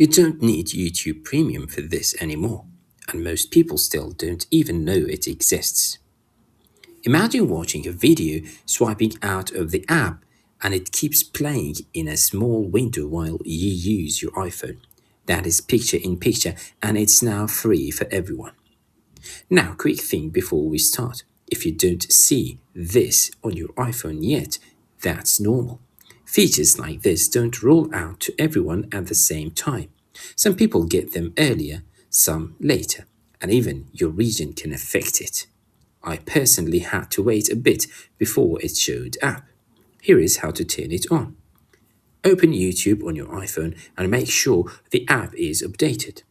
You don't need YouTube Premium for this anymore, and most people still don't even know it exists. Imagine watching a video, swiping out of the app, and it keeps playing in a small window while you use your iPhone. That is picture in picture, and it's now free for everyone. Now, quick thing before we start. If you don't see this on your iPhone yet, that's normal. Features like this don't roll out to everyone at the same time. Some people get them earlier, some later, and even your region can affect it. I personally had to wait a bit before it showed up. Here is how to turn it on. Open YouTube on your iPhone and make sure the app is updated.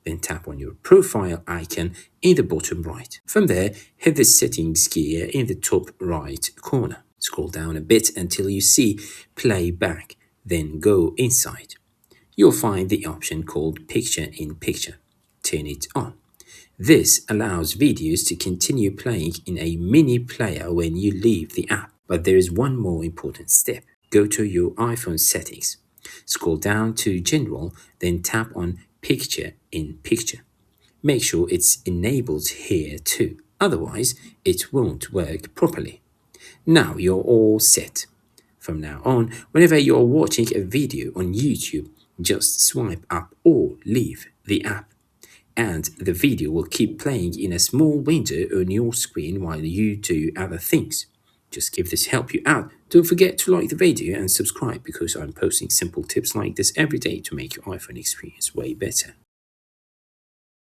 Then tap on your profile icon in the bottom right. From there, hit the settings gear in the top right corner. Scroll down a bit until you see playback, then go inside. You'll find the option called Picture in Picture. Turn it on. This allows videos to continue playing in a mini player when you leave the app. But there is one more important step. Go to your iPhone settings. Scroll down to General, then tap on Picture in Picture. Make sure it's enabled here too. Otherwise, it won't work properly. Now you're all set. From now on, whenever you're watching a video on YouTube, just swipe up or leave the app, and the video will keep playing in a small window on your screen while you do other things. Just give this help you out. Don't forget to like the video and subscribe because I'm posting simple tips like this every day to make your iPhone experience way better.